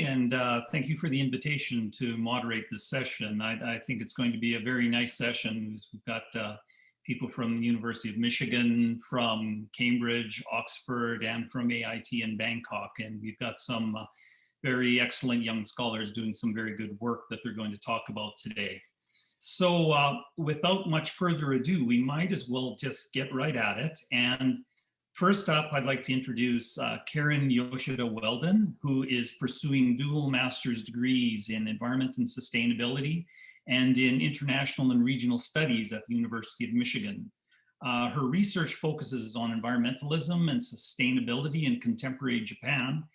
and thank you for the invitation to moderate this session. I think it's going to be a very nice session. We've got people from the University of Michigan, from Cambridge, Oxford, and from AIT in Bangkok, and we've got some very excellent young scholars doing some very good work that they're going to talk about today. So without much further ado, we might as well just get right at it. And first up, I'd like to introduce Karen Yoshida Weldon, who is pursuing dual master's degrees in environment and sustainability and in international and regional studies at the University of Michigan. Her research focuses on environmentalism and sustainability in contemporary Japan.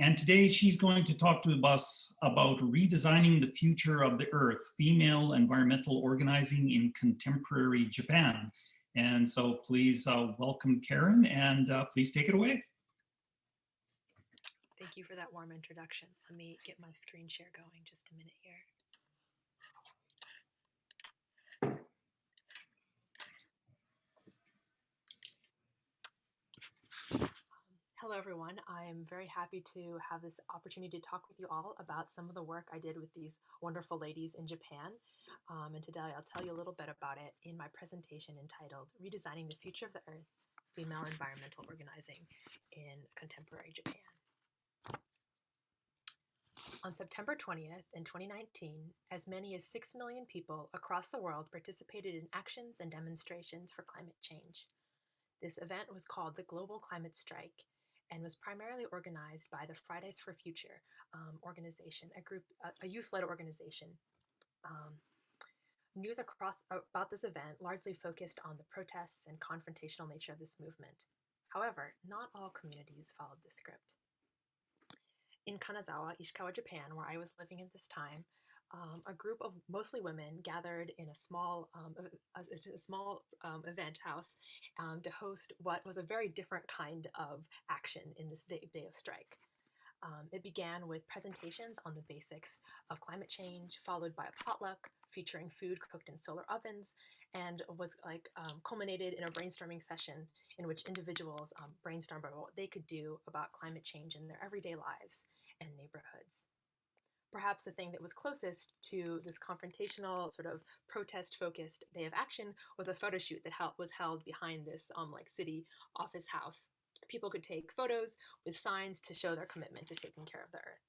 And today she's going to talk to us about redesigning the future of the earth, female environmental organizing in contemporary Japan. And so please welcome Karen, and please take it away. Thank you for that warm introduction. Let me get my screen share going just a minute here. Hello, everyone. I am very happy to have this opportunity to talk with you all about some of the work I did with these wonderful ladies in Japan. And today I'll tell you a little bit about it in my presentation entitled Redesigning the Future of the Earth, Female Environmental Organizing in Contemporary Japan. On September 20th in 2019, as many as 6 million people across the world participated in actions and demonstrations for climate change. This event was called the Global Climate Strike and was primarily organized by the Fridays for Future organization, a youth-led organization. News about this event largely focused on the protests and confrontational nature of this movement. However, not all communities followed this script. In Kanazawa, Ishikawa, Japan, where I was living at this time, a group of mostly women gathered in a small event house to host what was a very different kind of action in this day of strike. It began with presentations on the basics of climate change, followed by a potluck featuring food cooked in solar ovens, and was culminated in a brainstorming session in which individuals brainstormed about what they could do about climate change in their everyday lives and neighborhoods. Perhaps the thing that was closest to this confrontational, sort of protest-focused day of action was a photo shoot that was held behind this city office house. People could take photos with signs to show their commitment to taking care of the earth.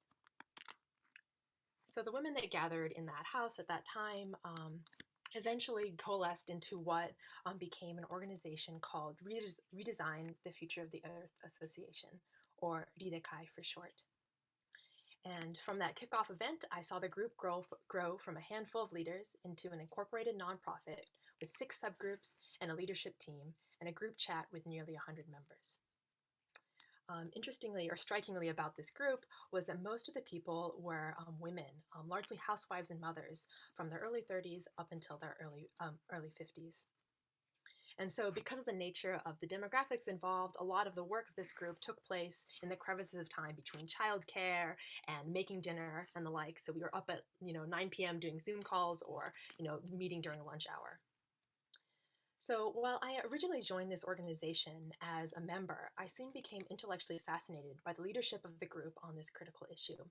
So the women that gathered in that house at that time eventually coalesced into what became an organization called Redesign the Future of the Earth Association, or Ridekai for short. And from that kickoff event, I saw the group grow from a handful of leaders into an incorporated nonprofit with 6 subgroups and a leadership team and a group chat with nearly 100 members. Interestingly or strikingly about this group was that most of the people were women, largely housewives and mothers from their early 30s up until their early 50s. And so because of the nature of the demographics involved, a lot of the work of this group took place in the crevices of time between childcare and making dinner and the like. So we were up at 9 p.m. doing Zoom calls or meeting during lunch hour. So while I originally joined this organization as a member, I soon became intellectually fascinated by the leadership of the group on this critical issue.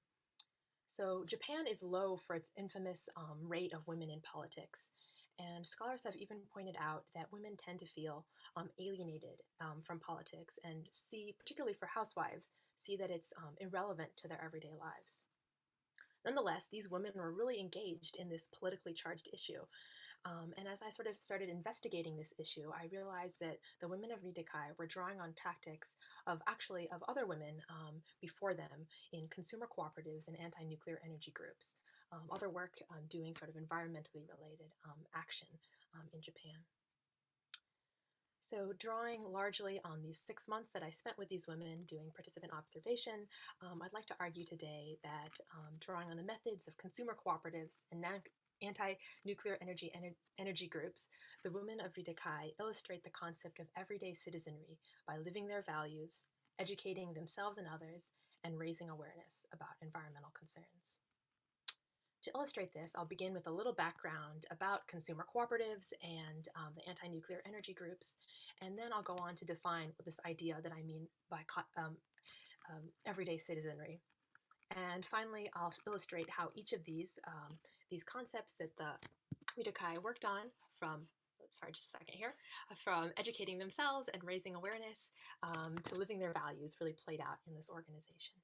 So Japan is low for its infamous rate of women in politics. And scholars have even pointed out that women tend to feel alienated from politics and particularly for housewives, see that it's irrelevant to their everyday lives. Nonetheless, these women were really engaged in this politically charged issue. And as I sort of started investigating this issue, I realized that the women of Ridekai were drawing on tactics of other women before them in consumer cooperatives and anti-nuclear energy groups, other work doing sort of environmentally related action in Japan. So drawing largely on these 6 months that I spent with these women doing participant observation, I'd like to argue today that drawing on the methods of consumer cooperatives and anti-nuclear energy groups, the women of Ridekai illustrate the concept of everyday citizenry by living their values, educating themselves and others, and raising awareness about environmental concerns. To illustrate this, I'll begin with a little background about consumer cooperatives and the anti-nuclear energy groups, and then I'll go on to define this idea that I mean by everyday citizenry. And finally, I'll illustrate how each of these concepts that the Ridekai worked on from, sorry, just a second here, from educating themselves and raising awareness to living their values really played out in this organization.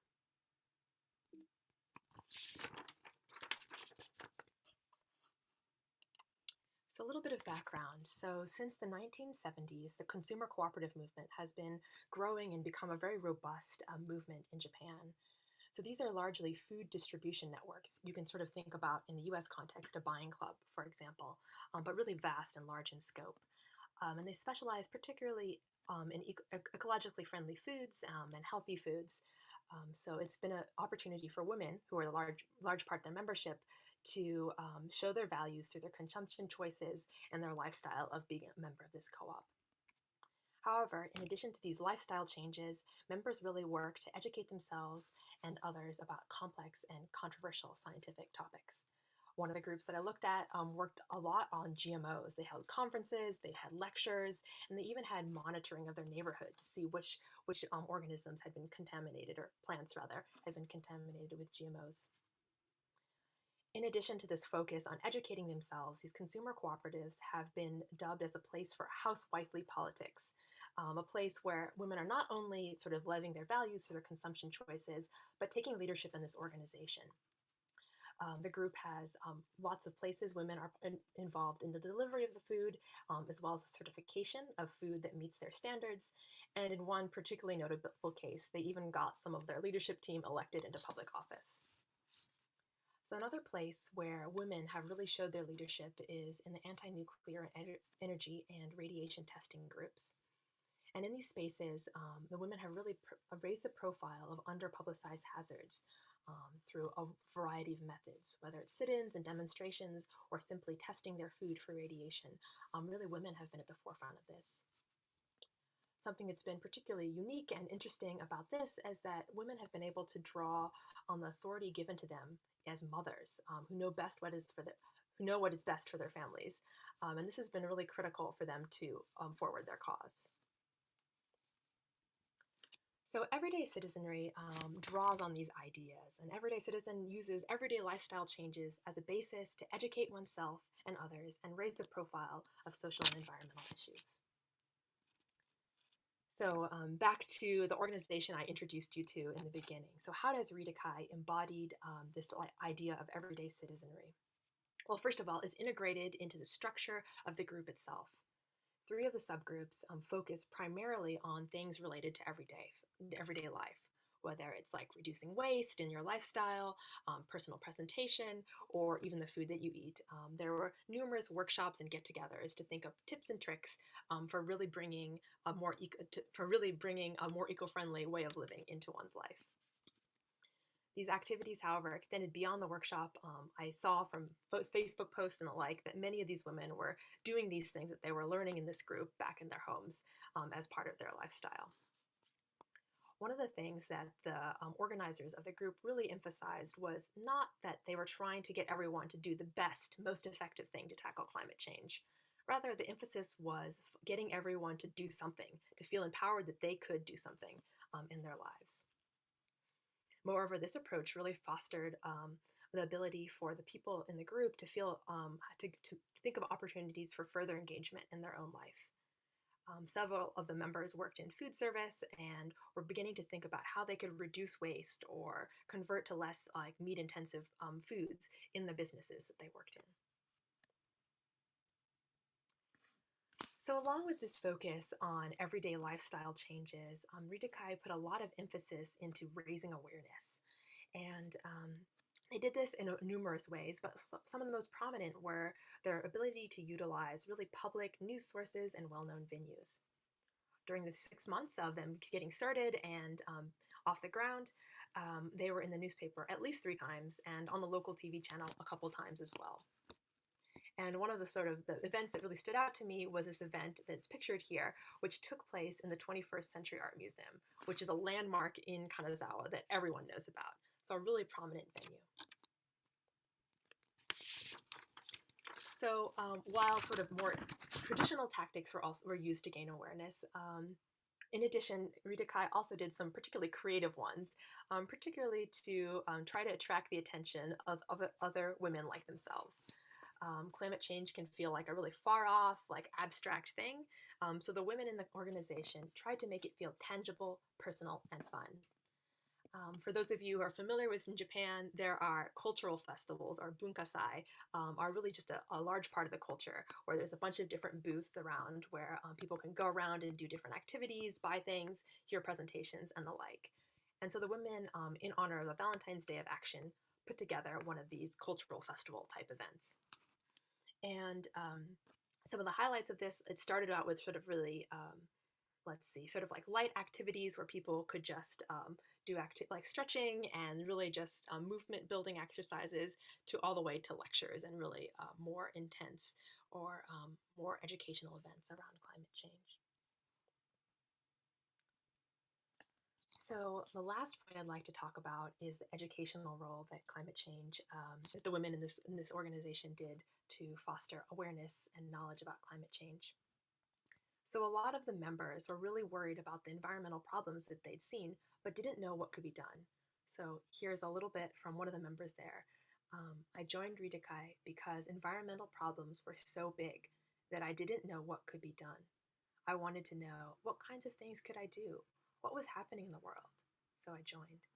So a little bit of background. So since the 1970s, the consumer cooperative movement has been growing and become a very robust movement in Japan. So these are largely food distribution networks. You can sort of think about, in the US context, a buying club, for example, but really vast and large in scope. And they specialize particularly in ecologically friendly foods and healthy foods. So it's been an opportunity for women, who are the large part of their membership, to show their values through their consumption choices and their lifestyle of being a member of this co-op. However, in addition to these lifestyle changes, members really work to educate themselves and others about complex and controversial scientific topics. One of the groups that I looked at worked a lot on GMOs. They held conferences, they had lectures, and they even had monitoring of their neighborhood to see which organisms had been contaminated, or plants rather, had been contaminated with GMOs. In addition to this focus on educating themselves, these consumer cooperatives have been dubbed as a place for housewifely politics, a place where women are not only sort of living their values through their consumption choices, but taking leadership in this organization. The group has lots of places women are involved in the delivery of the food, as well as the certification of food that meets their standards. And in one particularly notable case, they even got some of their leadership team elected into public office. So another place where women have really showed their leadership is in the anti-nuclear energy and radiation testing groups. And in these spaces, the women have really raised the profile of under-publicized hazards through a variety of methods, whether it's sit-ins and demonstrations or simply testing their food for radiation. Really, women have been at the forefront of this. Something that's been particularly unique and interesting about this is that women have been able to draw on the authority given to them as mothers who know what is best for their families, and this has been really critical for them to forward their cause. So everyday citizenry draws on these ideas. An everyday citizen uses everyday lifestyle changes as a basis to educate oneself and others and raise the profile of social and environmental issues. So back to the organization I introduced you to in the beginning. So how does Ridekai embodied this idea of everyday citizenry? Well, first of all, it's integrated into the structure of the group itself. 3 of the subgroups focus primarily on things related to everyday life, whether it's like reducing waste in your lifestyle, personal presentation, or even the food that you eat. There were numerous workshops and get-togethers to think of tips and tricks for really bringing a more eco-friendly way of living into one's life. These activities, however, extended beyond the workshop. I saw from Facebook posts and the like that many of these women were doing these things that they were learning in this group back in their homes as part of their lifestyle. One of the things that the organizers of the group really emphasized was not that they were trying to get everyone to do the best, most effective thing to tackle climate change. Rather, the emphasis was getting everyone to do something, to feel empowered that they could do something in their lives. Moreover, this approach really fostered the ability for the people in the group to feel to think of opportunities for further engagement in their own life. Several of the members worked in food service and were beginning to think about how they could reduce waste or convert to less meat-intensive foods in the businesses that they worked in. So along with this focus on everyday lifestyle changes, Ridekai put a lot of emphasis into raising awareness. And they did this in numerous ways, but some of the most prominent were their ability to utilize really public news sources and well-known venues. During the 6 months of them getting started and off the ground, they were in the newspaper at least 3 times and on the local TV channel a couple times as well. And one of the events that really stood out to me was this event that's pictured here, which took place in the 21st Century Art Museum, which is a landmark in Kanazawa that everyone knows about. So a really prominent venue. So while sort of more traditional tactics were used to gain awareness, In addition, Ridekai also did some particularly creative ones, particularly to try to attract the attention of other women like themselves. Climate change can feel like a really far off, like abstract thing. So the women in the organization tried to make it feel tangible, personal, and fun. For those of you who are familiar with in Japan, there are cultural festivals, or bunkasai, are really just a large part of the culture, where there's a bunch of different booths around where people can go around and do different activities, buy things, hear presentations, and the like. And so the women, in honor of the Valentine's Day of Action, put together one of these cultural festival type events. And some of the highlights of this, it started out with sort of really let's see, sort of like light activities where people could just do like stretching and really just movement building exercises, to all the way to lectures and really more intense or more educational events around climate change. So the last point I'd like to talk about is the educational role that climate change, that the women in this organization did to foster awareness and knowledge about climate change. So a lot of the members were really worried about the environmental problems that they'd seen, but didn't know what could be done. So here's a little bit from one of the members there. I joined Ridekai because environmental problems were so big that I didn't know what could be done. I wanted to know, what kinds of things could I do? What was happening in the world? So I joined.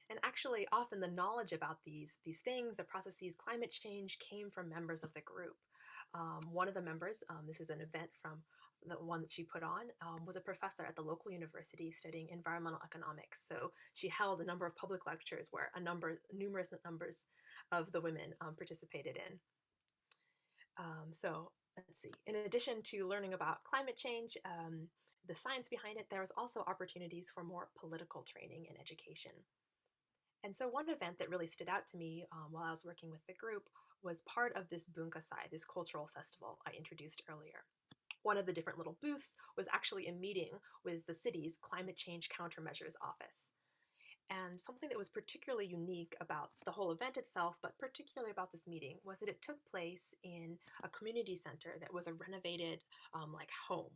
And actually, often the knowledge about these things, the processes, climate change, came from members of the group. One of the members, this is an event from the one that she put on, was a professor at the local university studying environmental economics. So she held a number of public lectures where numerous numbers of the women participated in. So let's see. In addition to learning about climate change, the science behind it, there was also opportunities for more political training and education. And so one event that really stood out to me while I was working with the group was part of this bunkasai, this cultural festival I introduced earlier. One of the different little booths was actually a meeting with the city's climate change countermeasures office. And something that was particularly unique about the whole event itself, but particularly about this meeting, was that it took place in a community center that was a renovated like home.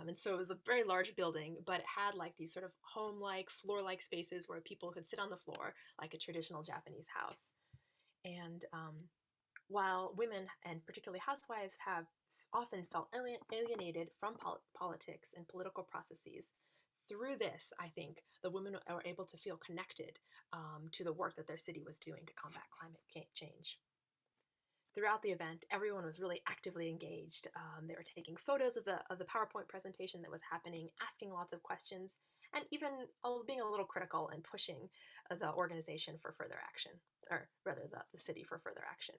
And so it was a very large building, but it had like these sort of home-like, floor-like spaces where people could sit on the floor like a traditional Japanese house. And while women, and particularly housewives, have often felt alienated from politics and political processes, through this, I think the women are able to feel connected to the work that their city was doing to combat climate change. Throughout the event, everyone was really actively engaged. They were taking photos of the PowerPoint presentation that was happening, asking lots of questions, and even being a little critical and pushing the organization for further action, or rather the city for further action.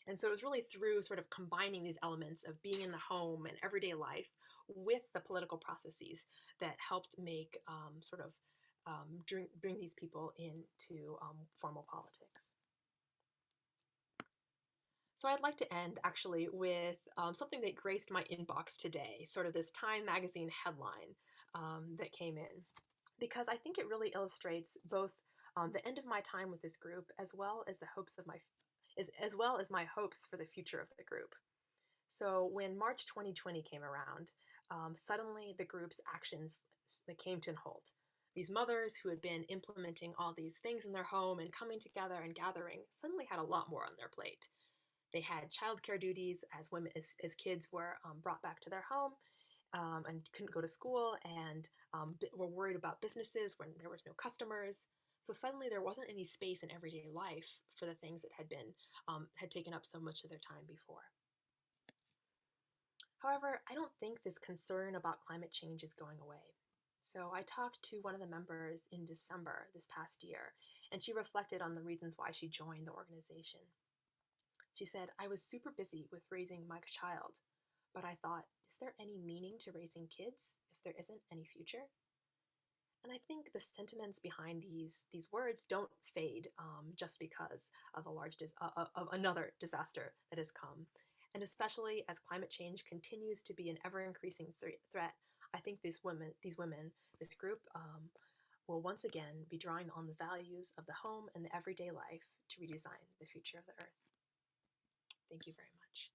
And so it was really through sort of combining these elements of being in the home and everyday life with the political processes that helped make bring these people into formal politics. So I'd like to end actually with something that graced my inbox today, sort of this Time magazine headline that came in, because I think it really illustrates both the end of my time with this group, as well as the hopes of as well as my hopes for the future of the group. So when March 2020 came around, suddenly the group's actions came to a halt. These mothers who had been implementing all these things in their home and coming together and gathering suddenly had a lot more on their plate. They had childcare duties as women, as kids were brought back to their home and couldn't go to school, and were worried about businesses when there was no customers. So suddenly there wasn't any space in everyday life for the things that had taken up so much of their time before. However, I don't think this concern about climate change is going away. So I talked to one of the members in December this past year, and she reflected on the reasons why she joined the organization. She said, "I was super busy with raising my child, but I thought, is there any meaning to raising kids if there isn't any future?" And I think the sentiments behind these words don't fade just because of of another disaster that has come. And especially as climate change continues to be an ever-increasing threat, I think these women, this group, will once again be drawing on the values of the home and the everyday life to redesign the future of the Earth. Thank you very much.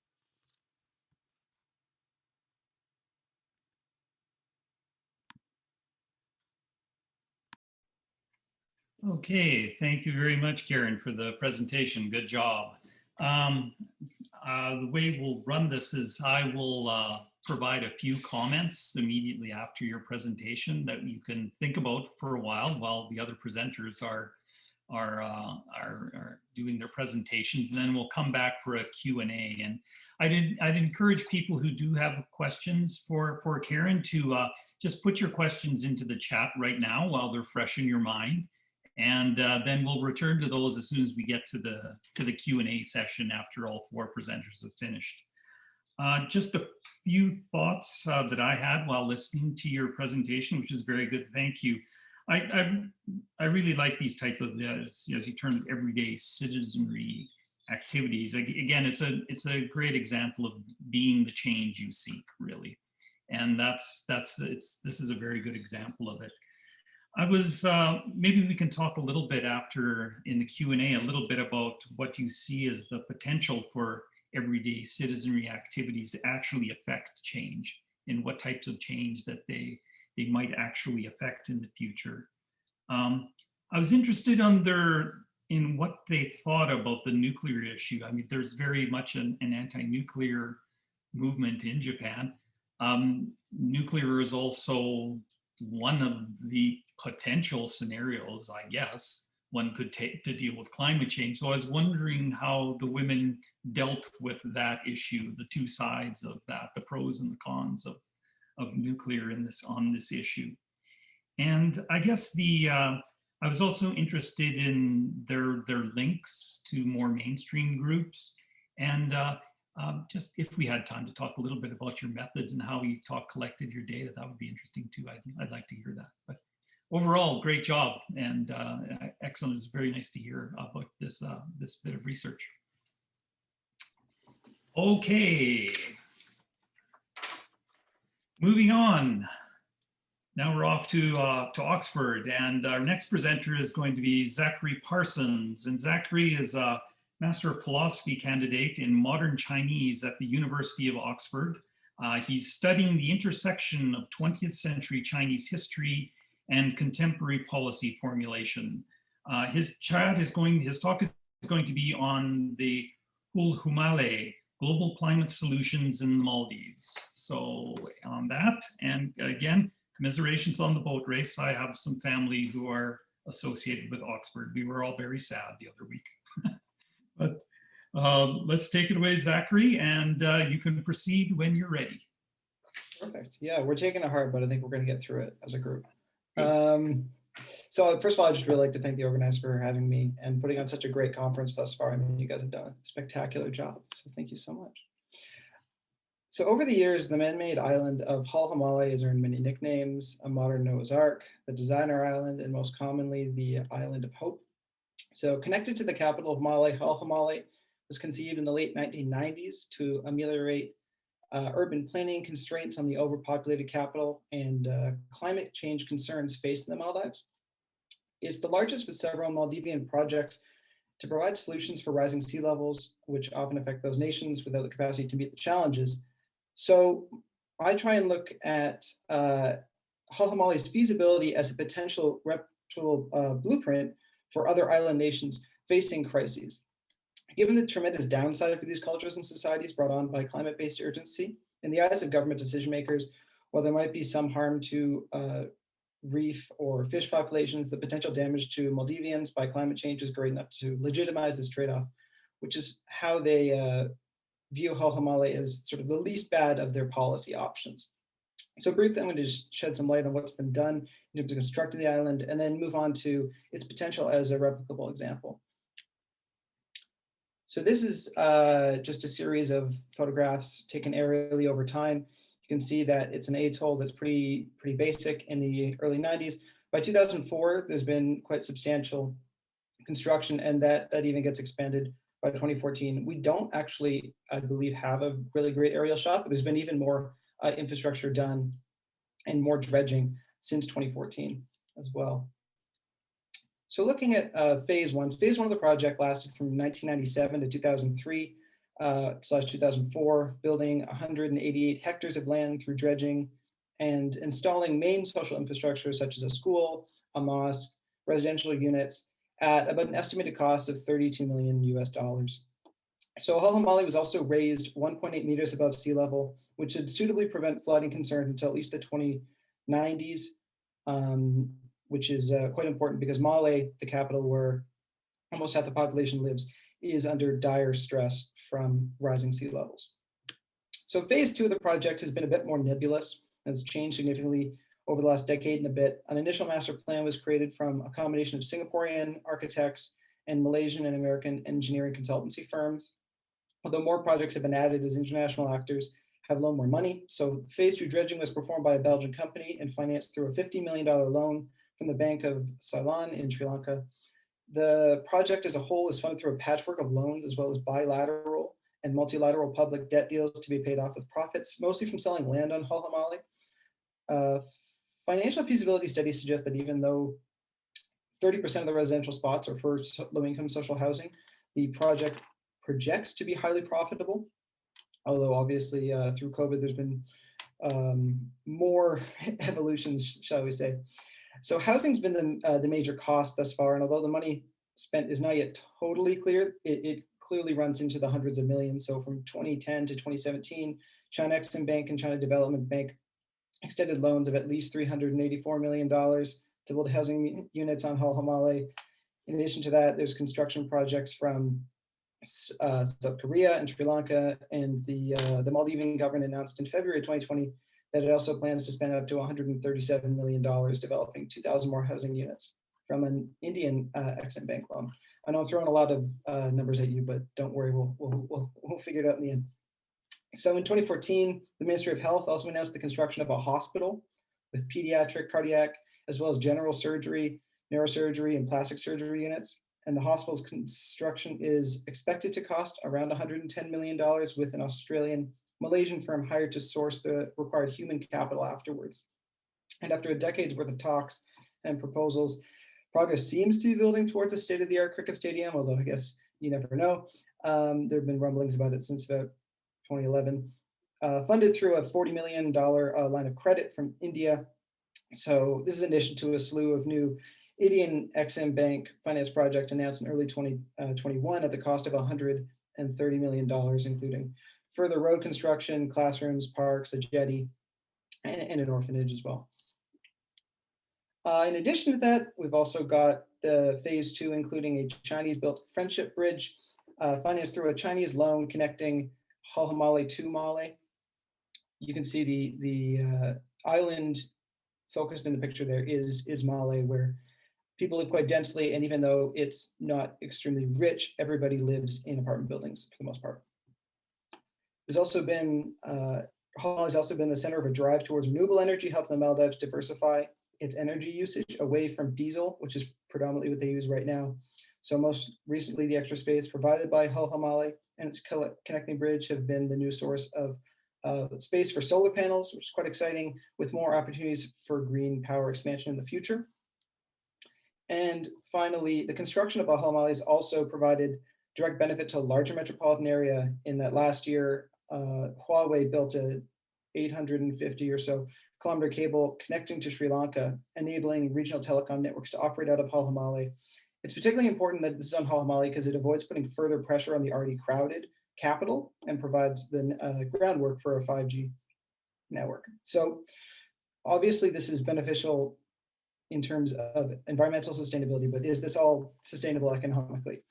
Okay, thank you very much, Karen, for the presentation. Good job. Um, the way we'll run this is I will provide a few comments immediately after your presentation that you can think about for a while the other presenters are doing their presentations, and then we'll come back for a Q&A. And I'd encourage people who do have questions for Karen to just put your questions into the chat right now while they're fresh in your mind. And then we'll return to those as soon as we get to the Q&A session after all four presenters have finished. Just a few thoughts that I had while listening to your presentation, which is very good. Thank you. I really like these type of, as you term it, everyday citizenry activities. Again, it's a great example of being the change you seek, really. And this is a very good example of it. I was, maybe we can talk a little bit after in the Q&A, a little bit about what you see as the potential for everyday citizenry activities to actually affect change and what types of change that they might actually affect in the future. I was interested in what they thought about the nuclear issue. I mean, there's very much an anti-nuclear movement in Japan. Nuclear is also one of the potential scenarios, I guess, one could take to deal with climate change. So I was wondering how the women dealt with that issue, the two sides of that, the pros and the cons of nuclear on this issue. And I guess I was also interested in their links to more mainstream groups, and just if we had time to talk a little bit about your methods and how you collected your data, that would be interesting too. I'd like to hear that. But overall, great job, and excellent. It's very nice to hear about this bit of research. Okay, moving on. Now we're off to Oxford, and our next presenter is going to be Zachary Parsons. And Zachary is a Master of Philosophy candidate in modern Chinese at the University of Oxford. He's studying the intersection of 20th century Chinese history and contemporary policy formulation. His talk is going to be on the Hulhumale, Global Climate Solutions in the Maldives. So on that, and again, commiserations on the boat race. I have some family who are associated with Oxford. We were all very sad the other week. But let's take it away, Zachary, and you can proceed when you're ready. Perfect. Yeah, we're taking it hard, but I think we're going to get through it as a group. So first of all, I'd just really like to thank the organizer for having me and putting on such a great conference thus far. I mean, you guys have done a spectacular job, so thank you so much. So over the years, the man-made island of Hulhumale has earned many nicknames: a modern Noah's Ark, the designer island, and most commonly, the Island of Hope. So connected to the capital of Male, Hulhumale was conceived in the late 1990s to ameliorate urban planning constraints on the overpopulated capital and climate change concerns faced in the Maldives. It's the largest with several Maldivian projects to provide solutions for rising sea levels, which often affect those nations without the capacity to meet the challenges. So I try and look at Hulhumale's feasibility as a potential reputable blueprint for other island nations facing crises. Given the tremendous downside for these cultures and societies brought on by climate-based urgency, in the eyes of government decision makers, while there might be some harm to reef or fish populations, the potential damage to Maldivians by climate change is great enough to legitimize this trade-off, which is how they view Hulhumale as sort of the least bad of their policy options. So briefly, I'm going to just shed some light on what's been done in terms of constructing the island, and then move on to its potential as a replicable example. So this is just a series of photographs taken aerially over time. You can see that it's an atoll that's pretty basic in the early 90s. By 2004, there's been quite substantial construction, and that even gets expanded by 2014. We don't actually, I believe, have a really great aerial shot, but there's been even more infrastructure done and more dredging since 2014 as well. So looking at phase one of the project lasted from 1997 to 2003 / 2004, building 188 hectares of land through dredging and installing main social infrastructure such as a school, a mosque, residential units at about an estimated cost of $32 million US. So Hulhumale was also raised 1.8 meters above sea level, which should suitably prevent flooding concerns until at least the 2090s, which is quite important because Male, the capital where almost half the population lives, is under dire stress from rising sea levels. So phase 2 of the project has been a bit more nebulous and has changed significantly over the last decade and a bit. An initial master plan was created from a combination of Singaporean architects and Malaysian and American engineering consultancy firms. Although more projects have been added as international actors have loaned more money. So phase 2 dredging was performed by a Belgian company and financed through a $50 million loan from the Bank of Ceylon in Sri Lanka. The project as a whole is funded through a patchwork of loans as well as bilateral and multilateral public debt deals to be paid off with profits, mostly from selling land on Hulhumale. Financial feasibility studies suggest that even though 30% of the residential spots are for low-income social housing, the project projects to be highly profitable, although obviously through COVID, there's been more evolutions, shall we say. So housing's been the major cost thus far, and although the money spent is not yet totally clear, it clearly runs into the hundreds of millions. So from 2010 to 2017, China Exim Bank and China Development Bank extended loans of at least $384 million to build housing units on Hulhumale. In addition to that, there's construction projects from South Korea and Sri Lanka, and the Maldivian government announced in February 2020 that it also plans to spend up to $137 million developing 2,000 more housing units from an Indian Exim Bank loan. I know I'm throwing a lot of numbers at you, but don't worry, we'll figure it out in the end. So in 2014, the Ministry of Health also announced the construction of a hospital with pediatric, cardiac, as well as general surgery, neurosurgery, and plastic surgery units. And the hospital's construction is expected to cost around $110 million, with an Australian Malaysian firm hired to source the required human capital afterwards. And after a decade's worth of talks and proposals, progress seems to be building towards a state-of-the-art cricket stadium, although I guess you never know. There have been rumblings about it since about 2011. Funded through a $40 million line of credit from India. So this is in addition to a slew of new Indian Exim Bank finance project announced in early 2021 at the cost of $130 million, including further road construction, classrooms, parks, a jetty, and an orphanage as well. In addition to that, we've also got the phase 2, including a Chinese-built friendship bridge financed through a Chinese loan connecting Hulhumale to Male. You can see the island focused in the picture there is Male, where people live quite densely, and even though it's not extremely rich, everybody lives in apartment buildings for the most part. There's also been, Hulhumale has also been the center of a drive towards renewable energy, helping the Maldives diversify its energy usage away from diesel, which is predominantly what they use right now. So most recently, the extra space provided by Hulhumale and its connecting bridge have been the new source of space for solar panels, which is quite exciting, with more opportunities for green power expansion in the future. And finally, the construction of Hulhumale has also provided direct benefit to a larger metropolitan area in that last year, Huawei built a 850 or so kilometer cable connecting to Sri Lanka, enabling regional telecom networks to operate out of Hulhumale. It's particularly important that this is on Hulhumale because it avoids putting further pressure on the already crowded capital and provides the groundwork for a 5G network. So obviously this is beneficial in terms of environmental sustainability, but is this all sustainable economically?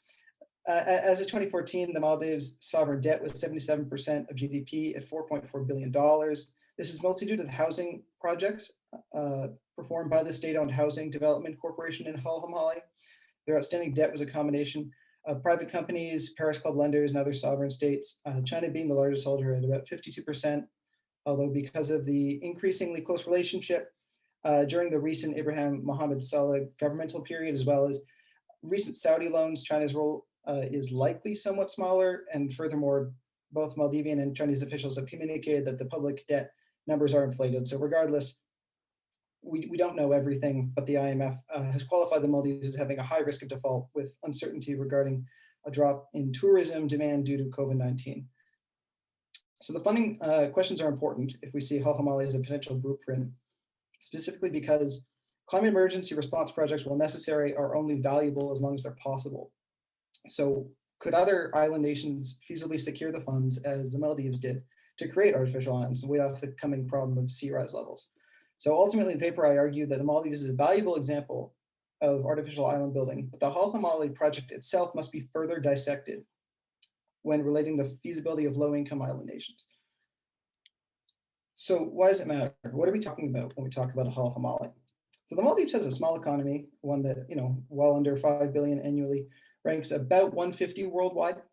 As of 2014, the Maldives' sovereign debt was 77% of GDP at $4.4 billion. This is mostly due to the housing projects performed by the state-owned Housing Development Corporation in Hulhumale. Their outstanding debt was a combination of private companies, Paris Club lenders, and other sovereign states, China being the largest holder at about 52%, although because of the increasingly close relationship during the recent Ibrahim Mohammed Saleh governmental period, as well as recent Saudi loans, China's role is likely somewhat smaller. And furthermore, both Maldivian and Chinese officials have communicated that the public debt numbers are inflated. So regardless, we don't know everything, but the IMF has qualified the Maldives as having a high risk of default with uncertainty regarding a drop in tourism demand due to COVID-19. So the funding questions are important if we see Hulhumale as a potential blueprint, specifically because Climate emergency response projects, while necessary, are only valuable as long as they're possible. So could other island nations feasibly secure the funds, as the Maldives did, to create artificial islands and wait off the coming problem of sea rise levels? So ultimately, in the paper, I argue that the Maldives is a valuable example of artificial island building, but the Hulhumale project itself must be further dissected when relating the feasibility of low-income island nations. So why does it matter? What are we talking about when we talk about a Hulhumale? So the Maldives has a small economy, one that, well under 5 billion annually, ranks about 150 worldwide.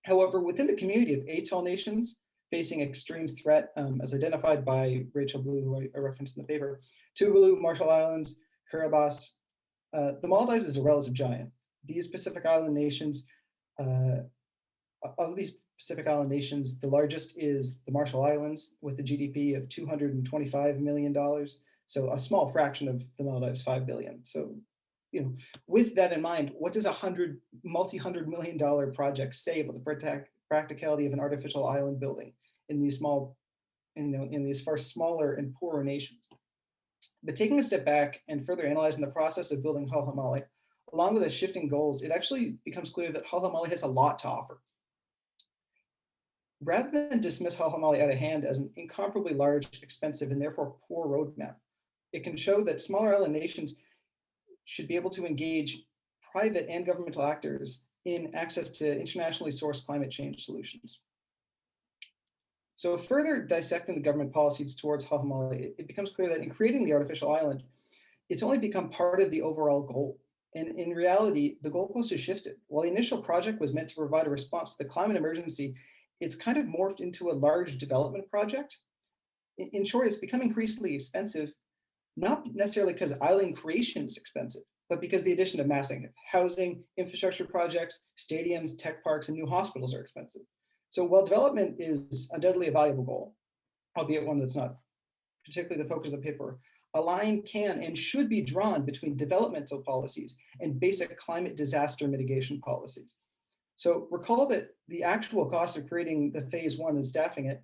However, within the community of atoll nations facing extreme threat, as identified by Rachel Blue, who I referenced in the paper, Tuvalu, Marshall Islands, Kiribati, the Maldives is a relative giant. These Pacific Island nations, the largest is the Marshall Islands with a GDP of $225 million. So a small fraction of the Maldives, 5 billion. So, with that in mind, what does a multi-hundred million dollar project say about the practicality of an artificial island building in these in these far smaller and poorer nations? But taking a step back and further analyzing the process of building Hulhumale, along with the shifting goals, it actually becomes clear that Hulhumale has a lot to offer. Rather than dismiss Hulhumale out of hand as an incomparably large, expensive, and therefore poor roadmap, it can show that smaller island nations should be able to engage private and governmental actors in access to internationally sourced climate change solutions. So further dissecting the government policies towards Hulhumale, it becomes clear that in creating the artificial island, it's only become part of the overall goal. And in reality, the goalpost has shifted. While the initial project was meant to provide a response to the climate emergency, it's kind of morphed into a large development project. In short, it's become increasingly expensive, not necessarily because island creation is expensive, but because the addition of massive housing, infrastructure projects, stadiums, tech parks, and new hospitals are expensive. So while development is undoubtedly a valuable goal, albeit one that's not particularly the focus of the paper, a line can and should be drawn between developmental policies and basic climate disaster mitigation policies. So recall that the actual cost of creating the phase one and staffing it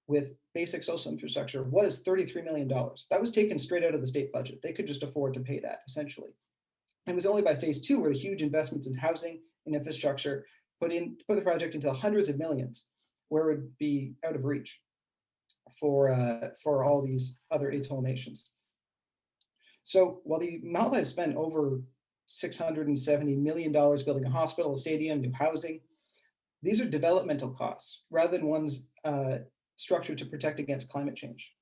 with basic social infrastructure was $33 million. That was taken straight out of the state budget. They could just afford to pay that, essentially. It was only by phase two where the huge investments in housing and infrastructure put the project into the hundreds of millions, where it would be out of reach for all these other atoll nations. So while the Maldives spent over $670 million building a hospital, a stadium, new housing, these are developmental costs rather than ones structured to protect against climate change.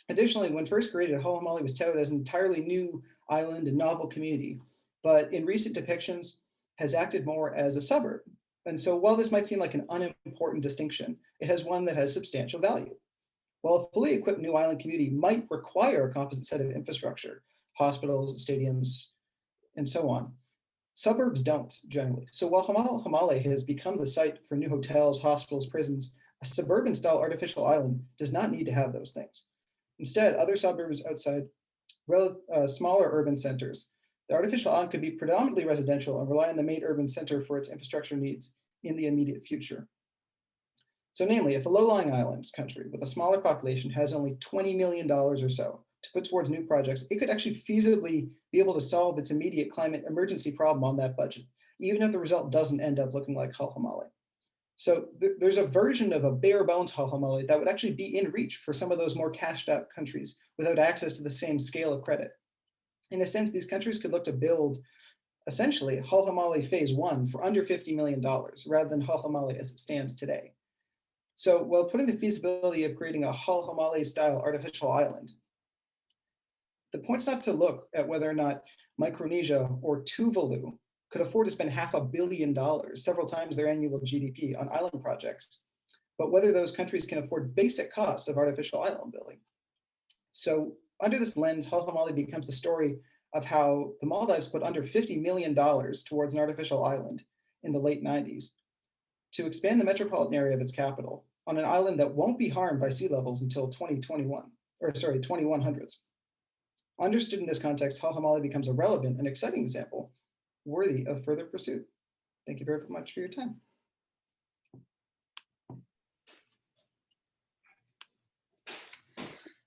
Additionally, when first created, Hulhumale was touted as an entirely new island and novel community, but in recent depictions has acted more as a suburb. And so while this might seem like an unimportant distinction, it has one that has substantial value. While a fully equipped new island community might require a composite set of infrastructure, hospitals, stadiums, and so on, suburbs don't generally. So while Hulhumale has become the site for new hotels, hospitals, prisons, a suburban style artificial island does not need to have those things. Instead, other suburbs outside smaller urban centers, the artificial island could be predominantly residential and rely on the main urban center for its infrastructure needs in the immediate future. So namely, if a low-lying island country with a smaller population has only $20 million or so to put towards new projects, it could actually feasibly be able to solve its immediate climate emergency problem on that budget, even if the result doesn't end up looking like Hulhumale. So there's a version of a bare bones Hulhumale that would actually be in reach for some of those more cashed out countries without access to the same scale of credit. In a sense, these countries could look to build essentially Hulhumale phase one for under $50 million rather than Hulhumale as it stands today. So while putting the feasibility of creating a Hulhumale style artificial island, the point's not to look at whether or not Micronesia or Tuvalu could afford to spend $500 million, several times their annual GDP, on island projects, but whether those countries can afford basic costs of artificial island building. So under this lens, Hulhumale becomes the story of how the Maldives put under $50 million towards an artificial island in the late 90s to expand the metropolitan area of its capital on an island that won't be harmed by sea levels until 2100s. Understood in this context, Hulhumale becomes a relevant and exciting example worthy of further pursuit. Thank you very much for your time.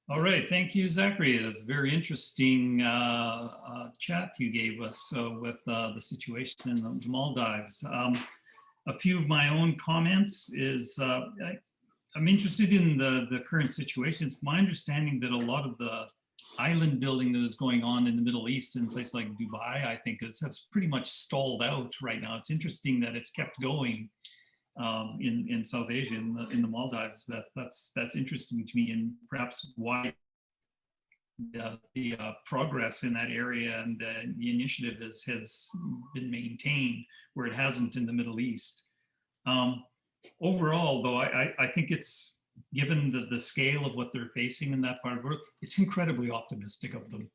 All right, thank you, Zachary. That's a very interesting chat you gave us with the situation in the Maldives. A few of my own comments is I'm interested in the current situation. It's my understanding that a lot of the island building that is going on in the Middle East in a place like Dubai, I think has pretty much stalled out right now. It's interesting that it's kept going in South Asia, in the Maldives. That's interesting to me, and perhaps why the progress in that area and the initiative has been maintained where it hasn't in the Middle East. Overall, though, I think it's, given the scale of what they're facing in that part of the world, it's incredibly optimistic of them,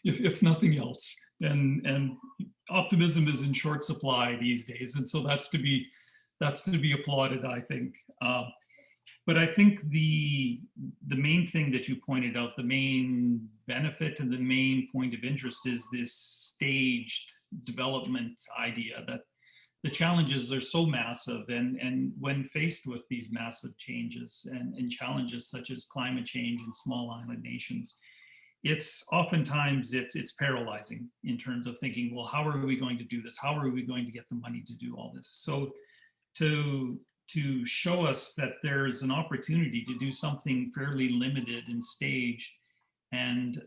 if nothing else. And optimism is in short supply these days, and so that's to be applauded, I think. But I think the main thing that you pointed out, the main benefit and the main point of interest is this staged development idea, that the challenges are so massive, and when faced with these massive changes and challenges such as climate change in small island nations, it's oftentimes it's paralyzing in terms of thinking, well, how are we going to do this? How are we going to get the money to do all this? So to show us that there's an opportunity to do something fairly limited and staged, and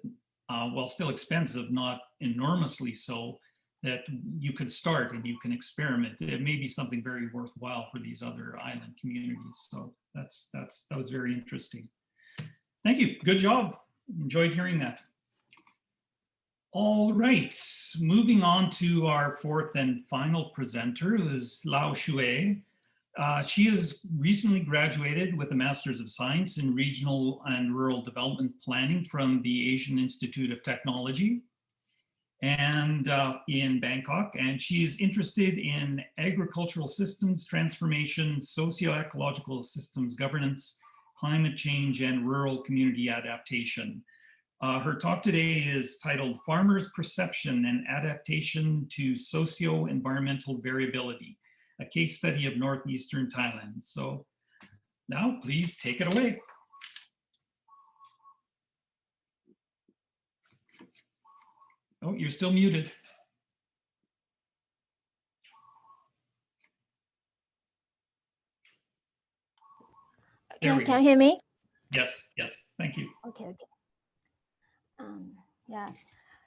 while still expensive, not enormously so, that you could start and you can experiment. It may be something very worthwhile for these other island communities. So that was very interesting. Thank you. Good job. Enjoyed hearing that. All right, moving on to our fourth and final presenter, who is Liao Xuewei. She has recently graduated with a Master's of Science in Regional and Rural Development Planning from the Asian Institute of Technology and in Bangkok. And she is interested in agricultural systems transformation, socio-ecological systems governance, climate change, and rural community adaptation. Her talk today is titled Farmers' Perception and Adaptation to Socio-Environmental Variability, a case study of Northeastern Thailand. So now please take it away. Oh, you're still muted. Can you hear me? Yes, thank you. Okay. Yeah.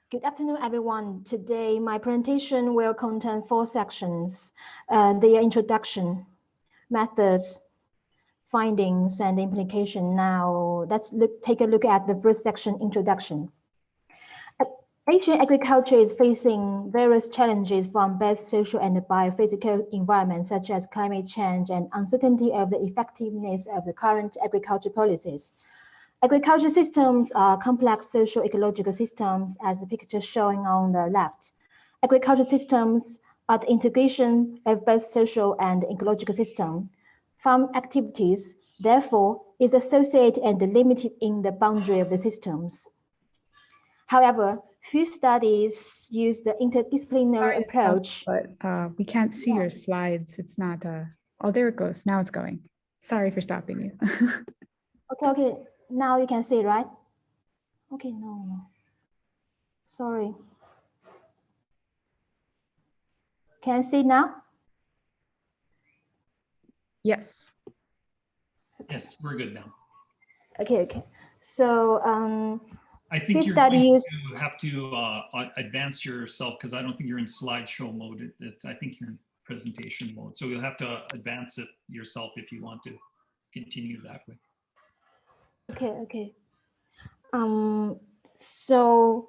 Good afternoon, everyone. Today, my presentation will contain 4 sections. The introduction, methods, findings, and implication. Now, let's take a look at the first section, introduction. Asian agriculture is facing various challenges from both social and biophysical environments, such as climate change and uncertainty of the effectiveness of the current agriculture policies. Agriculture systems are complex socio-ecological systems, as the picture showing on the left. Agriculture systems are the integration of both social and ecological systems. Farm activities, therefore, is associated and limited in the boundary of the systems. However, few studies use the interdisciplinary approach. But we can't see your slides. It's not, oh, there it goes. Now it's going. Sorry for stopping you. Okay. Now you can see, right? Okay, no. Sorry. Can you see now? Yes. Yes, we're good now. Okay. So I think you're going to have to advance yourself, because I don't think you're in slideshow mode. I think you're in presentation mode. So you'll have to advance it yourself if you want to continue that way. Okay. So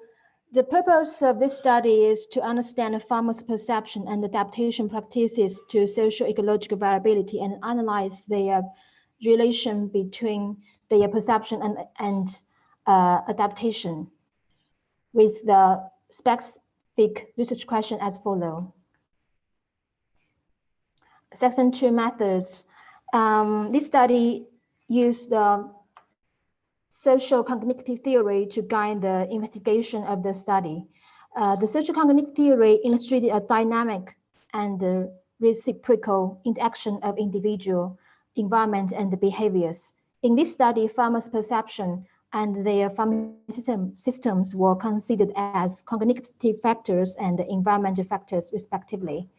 the purpose of this study is to understand farmers' perception and adaptation practices to socio-ecological variability and analyze their relation between their perception and adaptation with the specific research question as follows. Section 2, methods. This study used the social cognitive theory to guide the investigation of the study. The social cognitive theory illustrated a dynamic and reciprocal interaction of individual, environment, and behaviors. In this study, farmers' perception and their farming systems were considered as cognitive factors and environmental factors, respectively.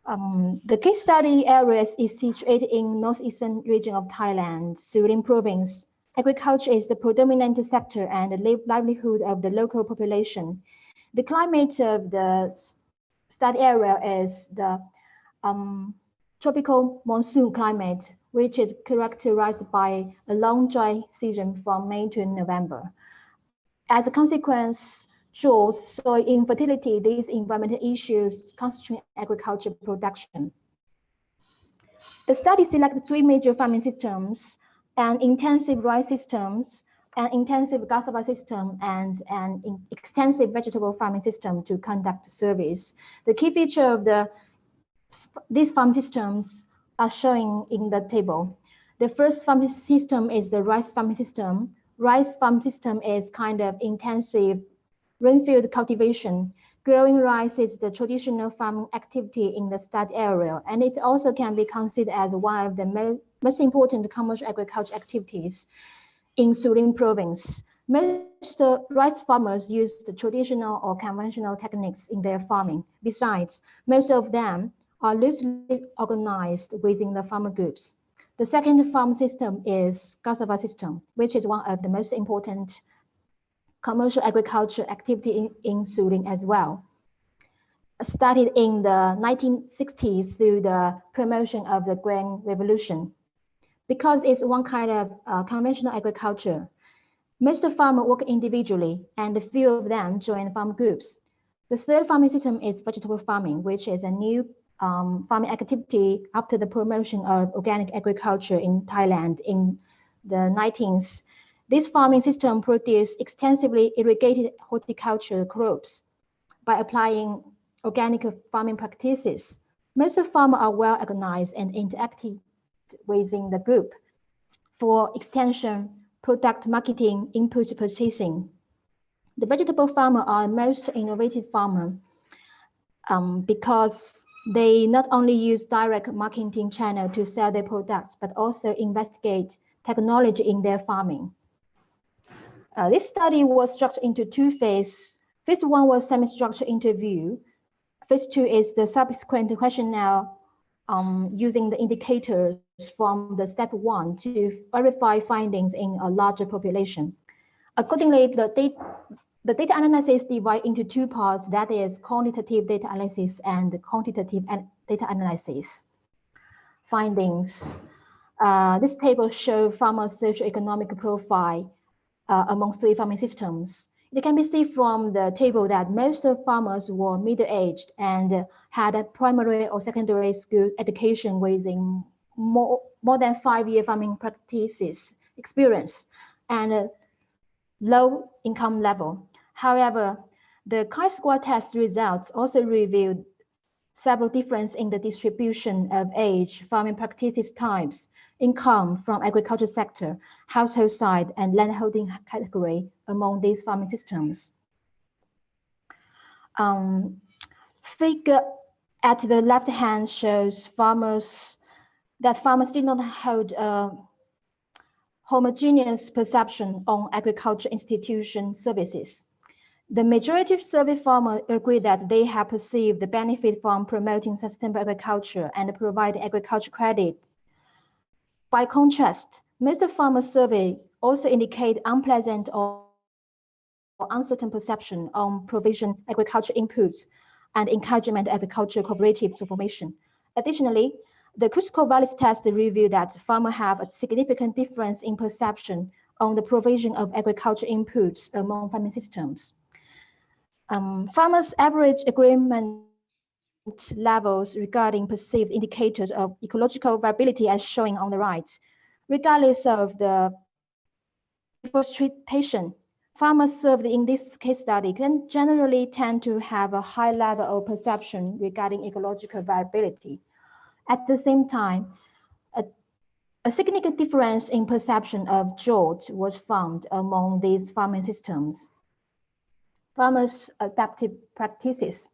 The case study areas is situated in northeastern region of Thailand, Surin province. Agriculture is the predominant sector and the livelihood of the local population. The climate of the study area is the tropical monsoon climate, which is characterized by a long dry season from May to November. As a consequence, drought, soil infertility, these environmental issues constrain agriculture production. The study selected 3 major farming systems: an intensive rice systems, an intensive cassava system, and an extensive vegetable farming system to conduct surveys. The key feature of these farm systems are shown in the table. The first farming system is the rice farming system. Rice farm system is kind of intensive rainfield cultivation. Growing rice is the traditional farming activity in the study area, and it also can be considered as one of the most important commercial agriculture activities in Surin province. Most rice farmers use the traditional or conventional techniques in their farming. Besides, most of them are loosely organized within the farmer groups. The second farm system is cassava system, which is one of the most important commercial agriculture activity in Surin as well. Started in the 1960s through the promotion of the grain revolution. Because it's one kind of conventional agriculture, most farmers work individually and few of them join farm groups. The third farming system is vegetable farming, which is a new farming activity after the promotion of organic agriculture in Thailand in the 19th. This farming system produced extensively irrigated horticulture crops by applying organic farming practices. Most farmers are well organized and interactive within the group for extension, product marketing, input purchasing. The vegetable farmer are most innovative farmer because they not only use direct marketing channel to sell their products, but also investigate technology in their farming. This study was structured into 2 phases. Phase 1 was semi-structured interview. Phase 2 is the subsequent questionnaire using the indicators from the step 1 to verify findings in a larger population. Accordingly, the data analysis divided into 2 parts, that is quantitative data analysis and quantitative data analysis. Findings. This table shows farmer socioeconomic profile among 3 farming systems. It can be seen from the table that most of farmers were middle-aged and had a primary or secondary school education within more than 5-year farming practices experience and low income level. However, the chi-square test results also revealed several differences in the distribution of age, farming practices types, income from agriculture sector, household size, and landholding category among these farming systems. Figure at the left hand shows farmers did not hold a homogeneous perception on agriculture institution services. The majority of survey farmers agree that they have perceived the benefit from promoting sustainable agriculture and providing agriculture credit. By contrast, most farmers surveyed also indicate unpleasant or uncertain perception on provision agriculture inputs and encouragement of agricultural cooperatives formation. Additionally, the critical values test revealed that farmers have a significant difference in perception on the provision of agriculture inputs among farming systems. Farmers' average agreement levels regarding perceived indicators of ecological variability as shown on the right. Regardless of the deforestation, farmers served in this case study can generally tend to have a high level of perception regarding ecological variability. At the same time, a significant difference in perception of drought was found among these farming systems. Farmers' adaptive practices.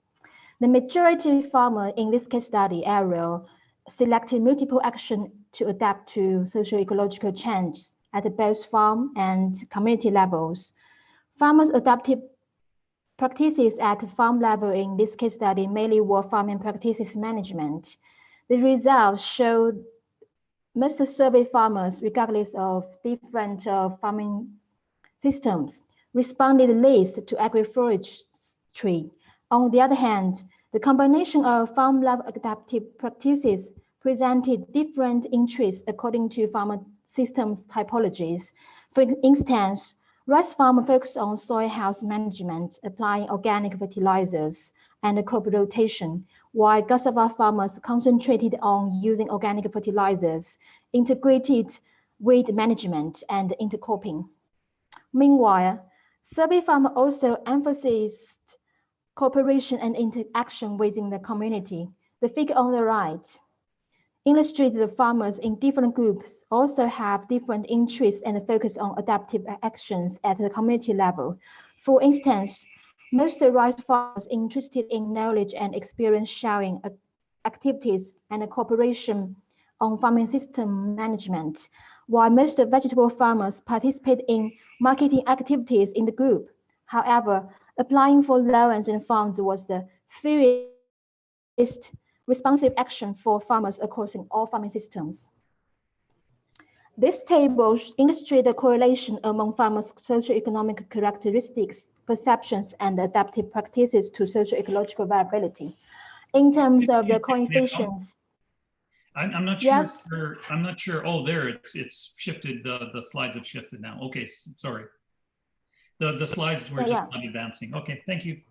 The majority of farmers in this case study area selected multiple actions to adapt to socio-ecological change at both farm and community levels. Farmers' adaptive practices at farm level in this case study mainly were farming practices management. The results showed most survey farmers, regardless of different farming systems, responded least to agroforestry. On the other hand, the combination of farm-level adaptive practices presented different interests according to farmer systems typologies. For instance, rice farmers focused on soil health management, applying organic fertilizers and crop rotation, while cassava farmers concentrated on using organic fertilizers, integrated weed management, and intercropping. Meanwhile, survey farmers also emphasized cooperation and interaction within the community. The figure on the right illustrates the farmers in different groups also have different interests and focus on adaptive actions at the community level. For instance, most rice farmers interested in knowledge and experience sharing activities and cooperation on farming system management, while most vegetable farmers participate in marketing activities in the group. However, applying for loans and funds was the fewest responsive action for farmers across all farming systems. This table illustrates the correlation among farmers' socioeconomic characteristics, perceptions, and adaptive practices to socio-ecological variability. In terms of the coefficients, I'm not sure. yes. I'm not sure. Oh, there it's shifted. The slides have shifted now. Okay, sorry. The slides were just not advancing. Okay, thank you.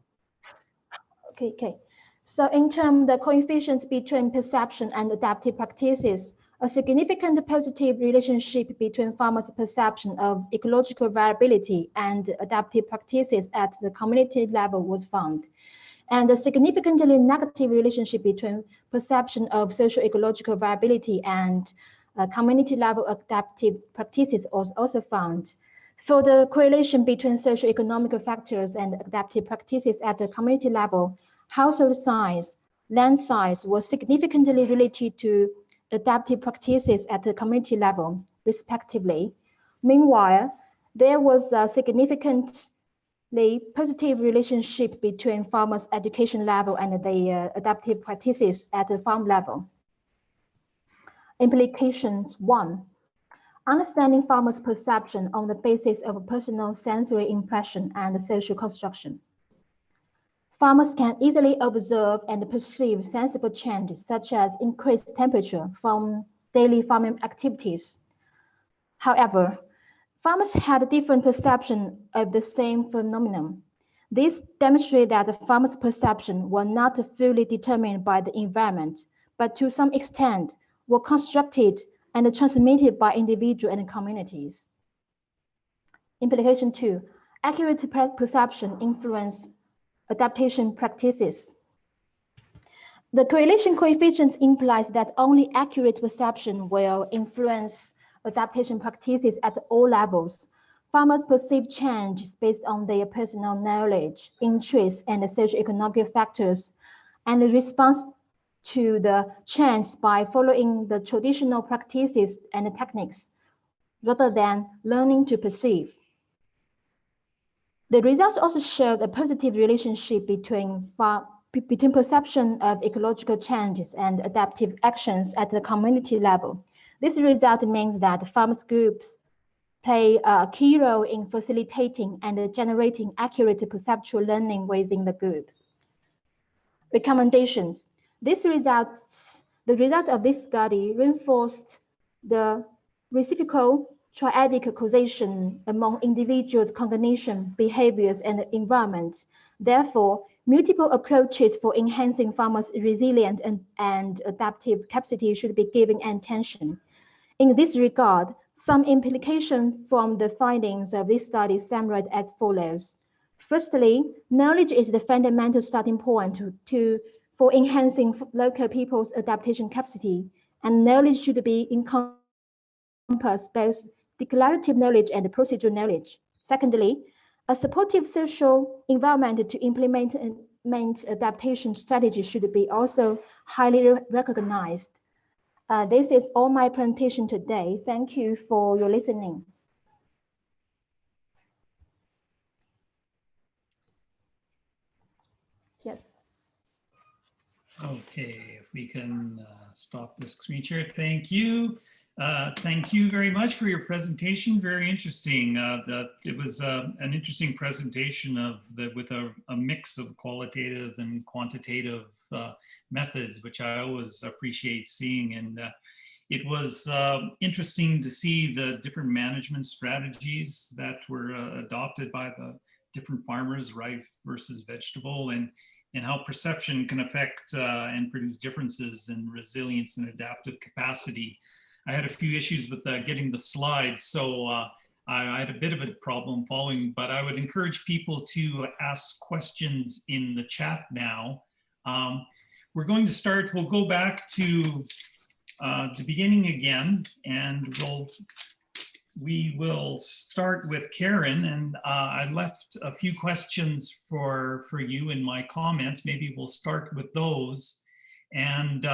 Okay. So in terms of the coefficients between perception and adaptive practices, a significant positive relationship between farmers' perception of ecological variability and adaptive practices at the community level was found. And a significantly negative relationship between perception of socio-ecological variability and community level adaptive practices was also found. For the correlation between socio-economic factors and adaptive practices at the community level, household size, land size was significantly related to adaptive practices at the community level, respectively. Meanwhile, there was a significantly positive relationship between farmers' education level and the adaptive practices at the farm level. Implications 1. Understanding farmers' perception on the basis of personal sensory impression and social construction. Farmers can easily observe and perceive sensible changes such as increased temperature from daily farming activities. However, farmers had a different perception of the same phenomenon. This demonstrates that the farmers' perception were not fully determined by the environment, but to some extent were constructed and transmitted by individuals and communities. Implication 2. Accurate perception influence adaptation practices. The correlation coefficient implies that only accurate perception will influence adaptation practices at all levels. Farmers perceive change based on their personal knowledge, interests, and socioeconomic factors, and respond to the change by following the traditional practices and techniques, rather than learning to perceive. The results also showed a positive relationship between perception of ecological changes and adaptive actions at the community level. This result means that farmers groups play a key role in facilitating and generating accurate perceptual learning within the group. Recommendations. The result of this study reinforced the reciprocal triadic causation among individuals' cognition, behaviors, and environment. Therefore, multiple approaches for enhancing farmers' resilience and adaptive capacity should be given attention. In this regard, some implications from the findings of this study summarized as follows. Firstly, knowledge is the fundamental starting point for enhancing local people's adaptation capacity, and knowledge should be encompass both declarative knowledge and procedural knowledge. Secondly, a supportive social environment to implement adaptation strategy should be also highly recognized. This is all my presentation today. Thank you for your listening. Yes. Okay, if we can stop this screen share. Thank you. Thank you very much for your presentation. Very interesting. It was an interesting presentation with a mix of qualitative and quantitative methods, which I always appreciate seeing. And it was interesting to see the different management strategies that were adopted by the different farmers, rice versus vegetable, and how perception can affect and produce differences in resilience and adaptive capacity. I had a few issues with getting the slides, so I had a bit of a problem following, but I would encourage people to ask questions in the chat now. We're going to start, we'll go back to the beginning again, and we will start with Karen, and I left a few questions for you in my comments. Maybe we'll start with those, and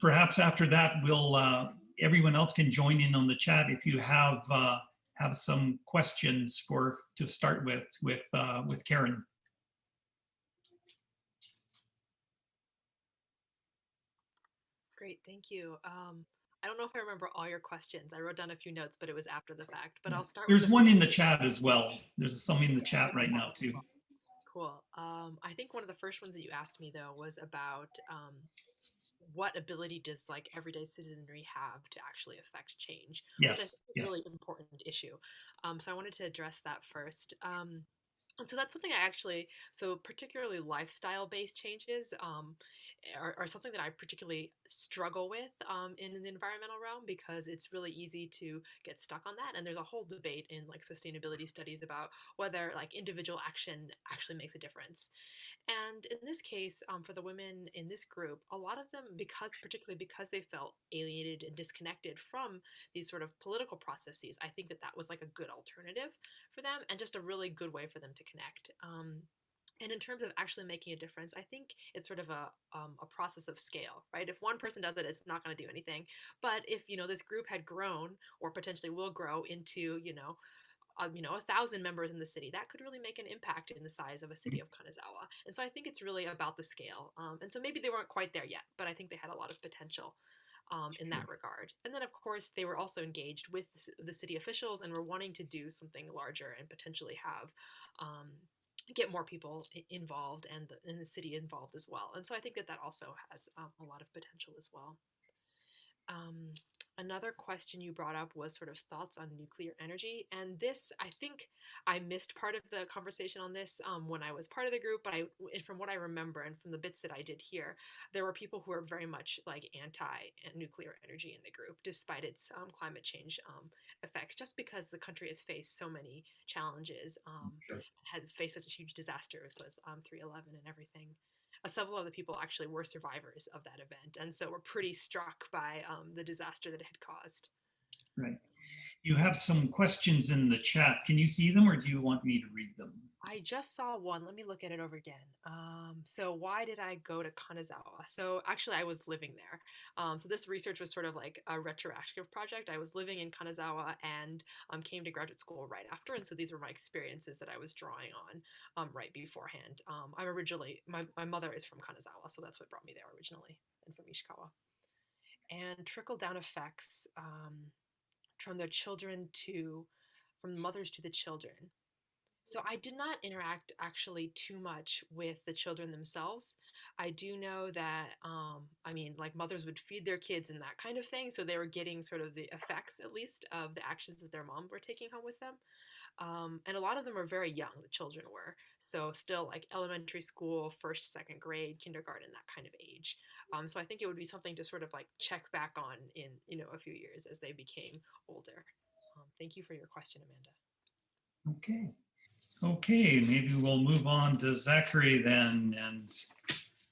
perhaps after that, everyone else can join in on the chat if you have some questions to start with Karen. Great, thank you. I don't know if I remember all your questions. I wrote down a few notes, but it was after the fact. But I'll start. There's one in the chat as well. There's some in the chat right now too. Cool. I think one of the first ones that you asked me though was about what ability does like everyday citizenry have to actually affect change? Yes. Which I think is a really important issue. So I wanted to address that first. And so that's something so particularly lifestyle-based changes are something that I particularly struggle with in the environmental realm, because it's really easy to get stuck on that. And there's a whole debate in like sustainability studies about whether like individual action actually makes a difference. And in this case, for the women in this group, a lot of them, particularly because they felt alienated and disconnected from these sort of political processes, I think that was like a good alternative for them and just a really good way for them to connect. And in terms of actually making a difference, I think it's sort of a process of scale, right? If one person does it, it's not going to do anything. But if, this group had grown or potentially will grow into, 1,000 members in the city, that could really make an impact in the size of a city of Kanazawa. And so I think it's really about the scale. And so maybe they weren't quite there yet, but I think they had a lot of potential in that regard. And then, of course, they were also engaged with the city officials and were wanting to do something larger and potentially have get more people involved and the city involved as well. And so I think that also has a lot of potential as well. Another question you brought up was sort of thoughts on nuclear energy. And this, I think I missed part of the conversation on this when I was part of the group, but from what I remember and from the bits that I did hear, there were people who are very much like anti-nuclear energy in the group, despite its climate change effects, just because the country has faced so many challenges, had faced such a huge disaster with 3/11 and everything. Several of the people actually were survivors of that event, and so we're pretty struck by the disaster that it had caused. Right. You have some questions in the chat. Can you see them, or do you want me to read them? I just saw one. Let me look at it over again. So why did I go to Kanazawa? So actually I was living there. So this research was sort of like a retroactive project. I was living in Kanazawa and came to graduate school right after. And so these were my experiences that I was drawing on right beforehand. I'm originally, my mother is from Kanazawa, so that's what brought me there originally, and from Ishikawa. And trickle-down effects from the mothers to the children. So I did not interact actually too much with the children themselves. I do know that, like mothers would feed their kids and that kind of thing. So they were getting sort of the effects, at least, of the actions that their mom were taking home with them. And a lot of them were very young, the children were. So still like elementary school, first, second grade, kindergarten, that kind of age. So I think it would be something to sort of like check back on in, a few years as they became older. Thank you for your question, Amanda. Okay. Okay, maybe we'll move on to Zachary then. And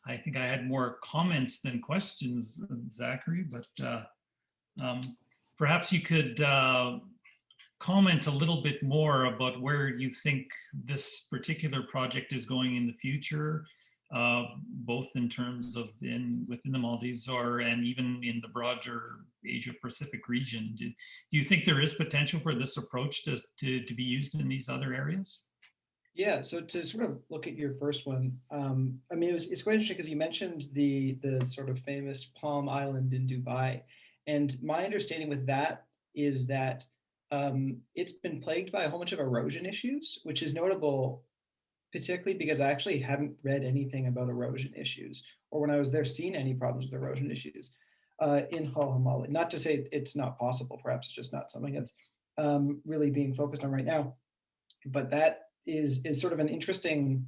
I think I had more comments than questions, Zachary, but perhaps you could comment a little bit more about where you think this particular project is going in the future, both in terms of within the Maldives and even in the broader Asia Pacific region. Do you think there is potential for this approach to be used in these other areas? Yeah, so to sort of look at your first one, I mean, it's quite interesting because you mentioned the sort of famous Palm Island in Dubai. And my understanding with that is that it's been plagued by a whole bunch of erosion issues, which is notable, particularly because I actually haven't read anything about erosion issues, or when I was there, seen any problems with erosion issues in Hulhumale. Not to say it's not possible, perhaps it's just not something that's really being focused on right now. But that is sort of an interesting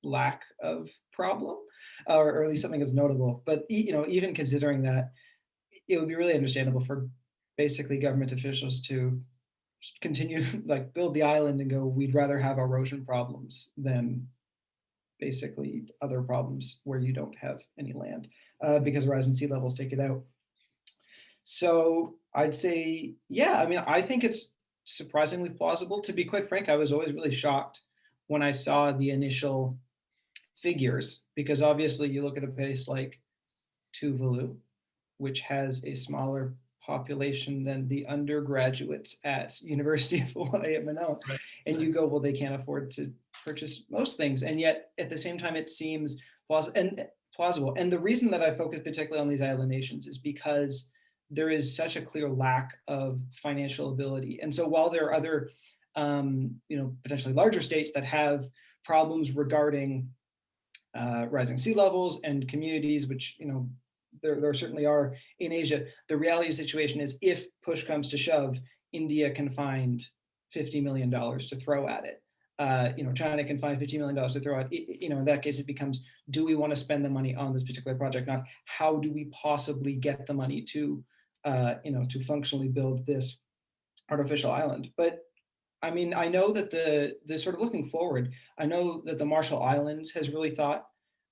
lack of problem, or at least something that's notable. But even considering that, it would be really understandable for basically government officials to continue like build the island and go, we'd rather have erosion problems than basically other problems where you don't have any land because rising sea levels take it out. So I'd say, yeah, I mean, I think it's surprisingly plausible. To be quite frank, I was always really shocked when I saw the initial figures, because obviously you look at a place like Tuvalu, which has a smaller population than the undergraduates at University of Hawai'i-Mānoa, Right. and you go, well, they can't afford to purchase most things, and yet at the same time it seems plausible. And the reason that I focus particularly on these island nations is because there is such a clear lack of financial ability. And so while there are other, potentially larger states that have problems regarding rising sea levels and communities, which, there certainly are in Asia, the reality of the situation is if push comes to shove, India can find $50 million to throw at it. China can find $50 million to throw at it. In that case, it becomes, do we want to spend the money on this particular project? Not how do we possibly get the money to functionally build this artificial island. But I mean, I know that the sort of looking forward, I know that the Marshall Islands has really thought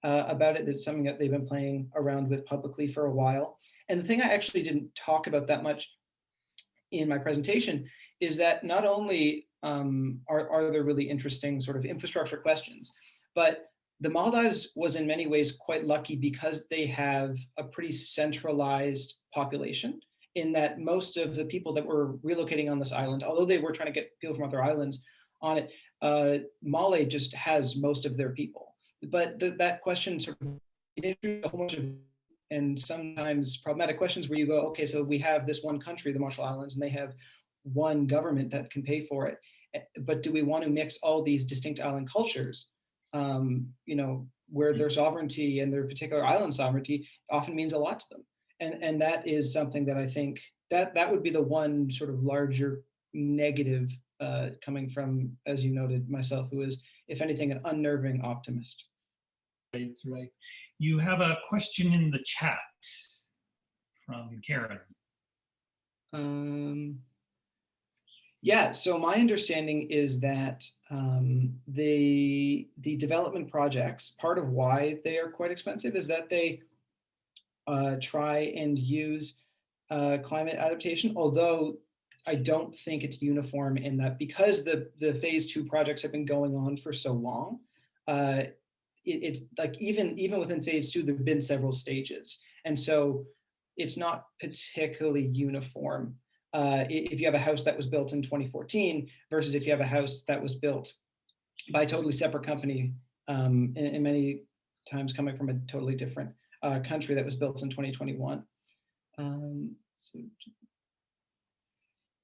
about it. That's something that they've been playing around with publicly for a while. And the thing I actually didn't talk about that much in my presentation is that not only are there really interesting sort of infrastructure questions, but the Maldives was in many ways quite lucky because they have a pretty centralized population, in that most of the people that were relocating on this island, although they were trying to get people from other islands on it, Male just has most of their people. But that question sort of, it introduced a whole bunch of and sometimes problematic questions where you go, okay, so we have this one country, the Marshall Islands, and they have one government that can pay for it. But do we want to mix all these distinct island cultures, where their sovereignty and their particular island sovereignty often means a lot to them? And that is something that I think that would be the one sort of larger negative coming from, as you noted, myself, who is, if anything, an unnerving optimist. That's right. You have a question in the chat from Karen. Yeah, so my understanding is that the development projects, part of why they are quite expensive is that they try and use climate adaptation, although I don't think it's uniform in that, because the phase 2 projects have been going on for so long. It's like even within phase 2, there've been several stages, and so it's not particularly uniform. If you have a house that was built in 2014 versus if you have a house that was built by a totally separate company, and many times coming from a totally different country that was built in 2021.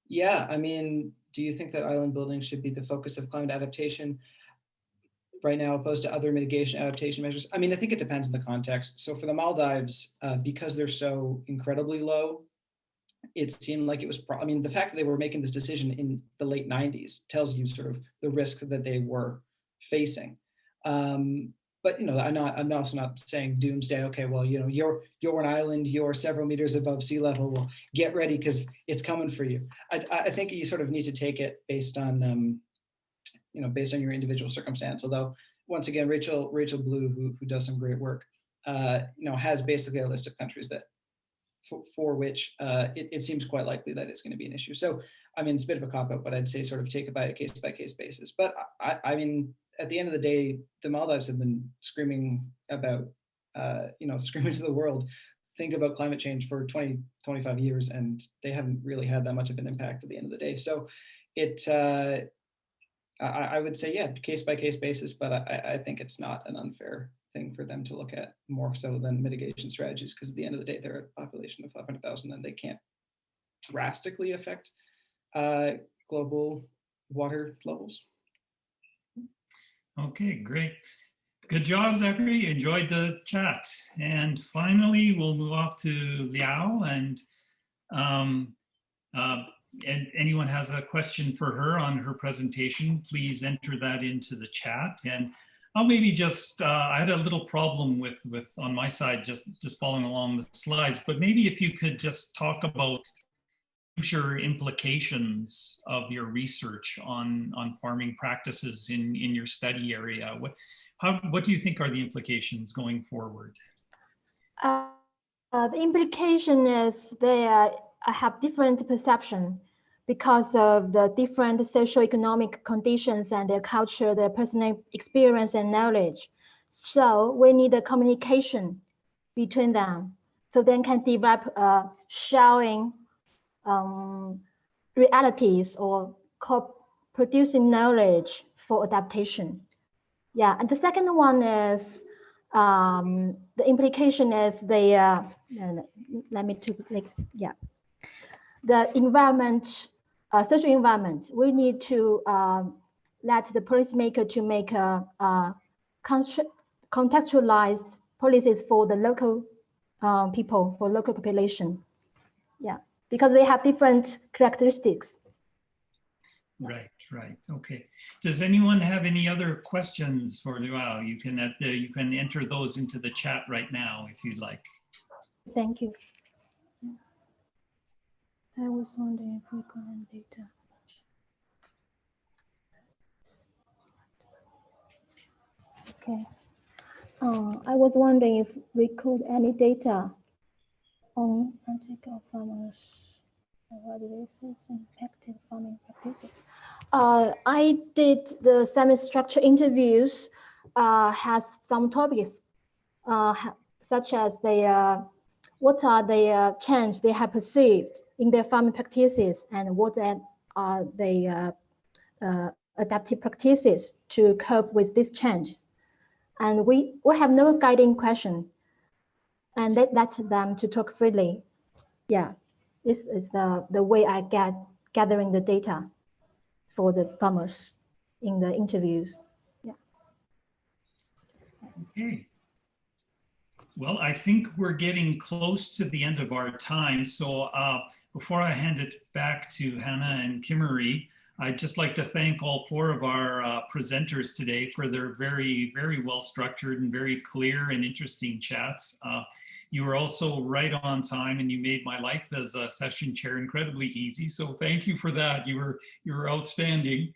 Yeah, I mean, do you think that island building should be the focus of climate adaptation right now, opposed to other mitigation adaptation measures? I mean, I think it depends on the context. So for the Maldives, because they're so incredibly low, it seemed like it was, I mean, the fact that they were making this decision in the late 90s tells you sort of the risk that they were facing. But I'm also not saying doomsday. Okay, well, you're an island, you're several meters above sea level. Well, get ready because it's coming for you. I think you sort of need to take it based on based on your individual circumstance. Although once again, Rachel Blue, who does some great work, has basically a list of countries that for which it seems quite likely that it's going to be an issue. So I mean, it's a bit of a cop-out, but I'd say sort of take it by a case-by-case basis. But I mean, at the end of the day, the Maldives have been screaming about, screaming to the world, think about climate change for 20, 25 years, and they haven't really had that much of an impact at the end of the day. So I I would say, yeah, case by case basis, but I think it's not an unfair thing for them to look at more so than mitigation strategies, because at the end of the day, they're a population of 500,000 and they can't drastically affect global water levels. Okay, great. Good job, Zachary. Enjoyed the chat. And finally, we'll move off to Liao. And anyone has a question for her on her presentation, please enter that into the chat. And I'll maybe just, I had a little problem with on my side, just following along the slides, but maybe if you could just talk about future implications of your research on farming practices in your study area. What do you think are the implications going forward? The implication is they have different perception because of the different socioeconomic conditions and their culture, their personal experience and knowledge. So we need a communication between them so they can develop sharing realities or co-producing knowledge for adaptation. Yeah, and the second one is the implication is the environment, social environment. We need to let the policymaker to make contextualized policies for the local people, for local population. Yeah, because they have different characteristics. Right, right. Okay. Does anyone have any other questions for Liao? You can enter those into the chat right now if you'd like. Thank you. I was wondering if we could data. Okay. I was wondering if we could any data on untitled farmers. What is impacted farming practices? I did the semi-structured interviews. Has some topics such as what are the change they have perceived in their farming practices and what are the adaptive practices to cope with this change. And we have no guiding question, and let them to talk freely. Yeah. This is the way I gathering the data for the farmers in the interviews. Yeah. Okay. Well, I think we're getting close to the end of our time. So before I hand it back to Hannah and Kimmery, I'd just like to thank all four of our presenters today for their very, very well structured and very clear and interesting chats. You were also right on time, and you made my life as a session chair incredibly easy. So thank you for that. You were outstanding.